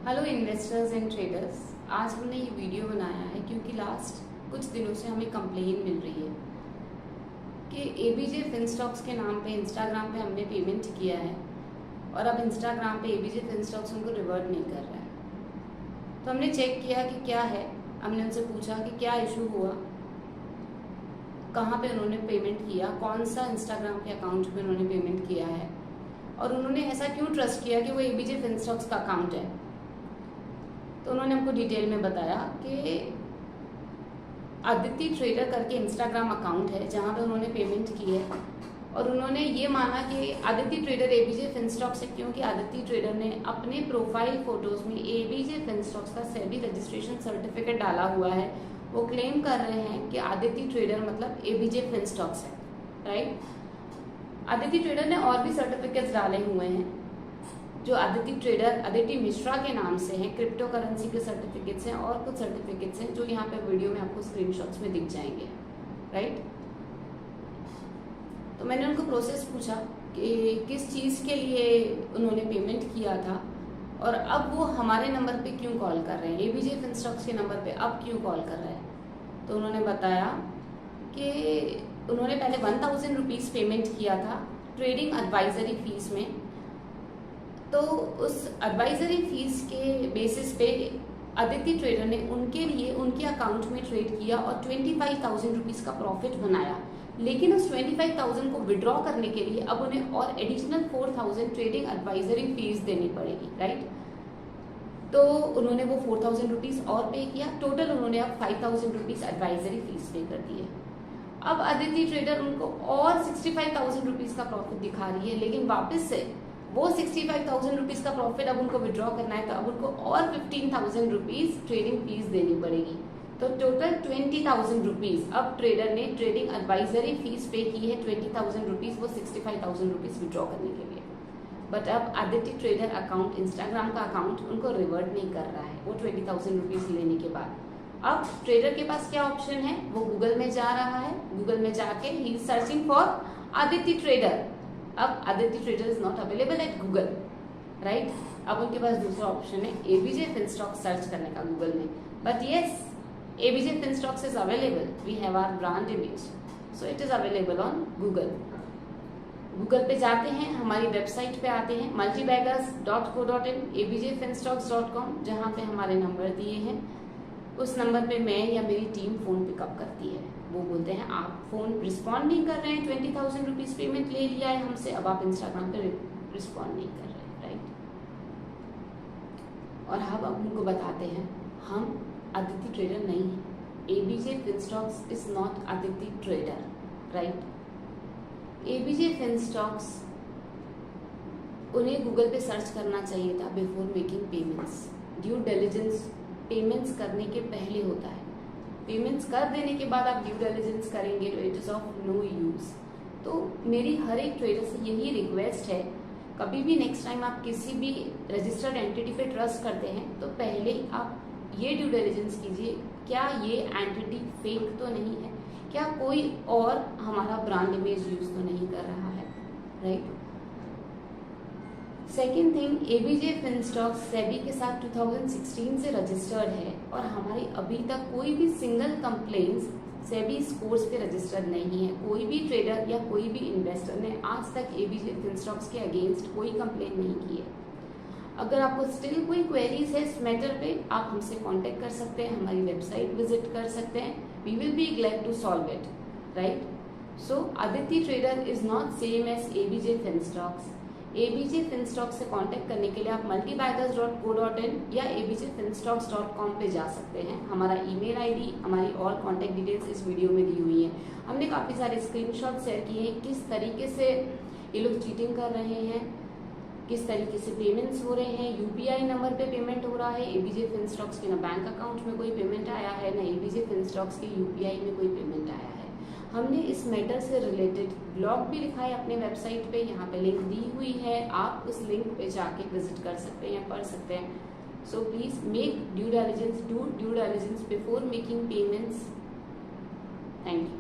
Hello investors and traders. आज हमने ये वीडियो बनाया है क्योंकि लास्ट कुछ दिनों से हमें कंप्लेन मिल रही है कि एबीजे फिनस्टॉक्स के नाम पे इंस्टाग्राम पे हमने पेमेंट किया है और अब इंस्टाग्राम पे एबीजे फिनस्टॉक्स उनको रिवर्ट नहीं कर रहा है। तो हमने चेक किया कि क्या है। हमने उनसे पूछा कि क्या इशू हुआ, कहाँ पे उन्होंने पेमेंट किया, कौन सा इंस्टाग्राम के अकाउंट पे उन्होंने पेमेंट किया है और उन्होंने ऐसा क्यों ट्रस्ट किया कि वो एबीजे फिनस्टॉक्स का अकाउंट है। तो उन्होंने हमको डिटेल में बताया कि आदित्य ट्रेडर करके इंस्टाग्राम अकाउंट है जहां पे उन्होंने पेमेंट की है और उन्होंने ये माना कि आदित्य ट्रेडर एबीजे फिनस्टॉक्स है क्योंकि आदित्य ट्रेडर ने अपने प्रोफाइल फोटोज में एबीजे फिनस्टॉक्स का सेबी रजिस्ट्रेशन सर्टिफिकेट डाला हुआ है। वो क्लेम कर रहे हैं कि आदित्य ट्रेडर मतलब एबीजे फिनस्टॉक्स है, राइट। आदित्य ट्रेडर ने और भी सर्टिफिकेट्स डाले हुए हैं जो आदित्य ट्रेडर अदिति मिश्रा के नाम से हैं। क्रिप्टो करेंसी के सर्टिफिकेट्स हैं और कुछ सर्टिफिकेट्स हैं जो यहाँ पे वीडियो में आपको स्क्रीनशॉट्स में दिख जाएंगे, राइट। तो मैंने उनको प्रोसेस पूछा कि किस चीज़ के लिए उन्होंने पेमेंट किया था और अब वो हमारे नंबर पे क्यों कॉल कर रहे हैं, एबीजे फिनस्टॉक्स के नंबर पे अब क्यों कॉल कर रहे हैं। तो उन्होंने बताया कि उन्होंने पहले 1000 रुपीज़ पेमेंट किया था ट्रेडिंग एडवाइजरी फीस में। तो उस एडवाइजरी फीस के बेसिस पे आदित्य ट्रेडर ने उनके लिए उनके अकाउंट में ट्रेड किया और 25,000 रुपीज़ का प्रॉफिट बनाया। लेकिन उस 25,000 को विड्रॉ करने के लिए अब उन्हें और एडिशनल 4,000 ट्रेडिंग एडवाइजरी फीस देनी पड़ेगी, राइट। तो उन्होंने वो 4,000 रुपीज़ और पे किया। टोटल उन्होंने अब 5,000 रुपीज़ एडवाइजरी फीस पे कर दी है। अब आदित्य ट्रेडर उनको और 65,000 रुपीज़ का प्रॉफिट दिखा रही है, लेकिन वापस से वो 65,000 रुपीज़ का प्रॉफिट अब उनको विड्रॉ करना है तो अब उनको और 15,000 रुपीज़ ट्रेडिंग फीस देनी पड़ेगी। तो टोटल 20,000 रुपीज़ अब ट्रेडर ने ट्रेडिंग एडवाइजरी फीस पे की है। 20,000 रुपीज़ वो 65,000 रुपीज़ विड्रॉ करने के लिए। बट अब आदित्य ट्रेडर अकाउंट, इंस्टाग्राम का अकाउंट उनको रिवर्ट नहीं कर रहा है वो 20,000 रुपीज़ लेने के बाद। अब ट्रेडर के पास क्या ऑप्शन है, वो गूगल में जा रहा है। गूगल में जाके he is searching for Aditya trader. अब Aditya trader is not available at Google, right. अब उनके पास दूसरा ऑप्शन है एबीजे फिनस्टॉक सर्च करने का गूगल में। But yes, ABJ Finstocks is available, we have our brand image, so it is available on Google. Google पे जाते हैं, हमारी वेबसाइट पे आते हैं multibaggers.co.in, abjfinstocks.com, जहाँ पे हमारे नंबर दिए हैं। उस नंबर पे मैं या मेरी टीम फोन पिकअप करती है। वो बोलते हैं आप फोन रिस्पॉन्ड नहीं कर रहे हैं, 20,000 रुपीज़ पेमेंट ले लिया है हमसे, अब आप इंस्टाग्राम पे रिस्पॉन्ड नहीं कर रहे हैं, राइट। और हम अब उनको बताते हैं हम आदित्य ट्रेडर नहीं है, ABJ Finstocks is not Aditya trader, right. ABJ Finstocks उन्हें गूगल पे सर्च करना चाहिए था before making payments. Due diligence payments करने के पहले होता है। पेमेंट्स कर देने के बाद आप ड्यू डिलिजेंस करेंगे तो it is of no use. तो मेरी हर एक ट्रेडर से यही रिक्वेस्ट है, कभी भी नेक्स्ट टाइम आप किसी भी रजिस्टर्ड एंटिटी पे ट्रस्ट करते हैं तो पहले आप ये ड्यू डिलिजेंस कीजिए, क्या ये एंटिटी फेक तो नहीं है, क्या कोई और हमारा ब्रांड इमेज यूज तो नहीं कर रहा है, right. Second thing, ABJ Finstocks SEBI के साथ 2016 से रजिस्टर्ड है और हमारी अभी तक कोई भी सिंगल कंप्लेंट्स सेबी स्कोर्स पे रजिस्टर्ड नहीं है। कोई भी ट्रेडर या कोई भी इन्वेस्टर ने आज तक एबीजे फिनस्टॉक्स के अगेंस्ट कोई कंप्लेंट नहीं की है। अगर आपको स्टिल कोई क्वेरीज है इस मैटर पे, आप हमसे कांटेक्ट कर सकते हैं, हमारी वेबसाइट विजिट कर सकते हैं। We will be glad to solve it, right. So Aditya trader is not same as ABJ Finstocks. ABJ Finstocks से कांटेक्ट करने के लिए आप multibaggers.co.in या abjfinstocks.com पे जा सकते हैं। हमारा ईमेल आईडी, हमारी और कांटेक्ट डिटेल्स इस वीडियो में दी हुई है। हमने काफ़ी सारे स्क्रीनशॉट शेयर किए हैं किस तरीके से ये लोग चीटिंग कर रहे हैं, किस तरीके से पेमेंट्स हो रहे हैं। यूपीआई नंबर पे पेमेंट हो रहा है एबीजे फिनस्टॉक्स के, ना बैंक अकाउंट में कोई पेमेंट आया है, ना एबीजे फिनस्टॉक्स के यूपीआई में कोई पेमेंट आया है। हमने इस मैटर से रिलेटेड ब्लॉग भी लिखा है अपने वेबसाइट पे, यहाँ पे लिंक दी हुई है, आप उस लिंक पे जाके विजिट कर सकते हैं, पढ़ सकते हैं। So please make due diligence, do due diligence before making payments. Thank you.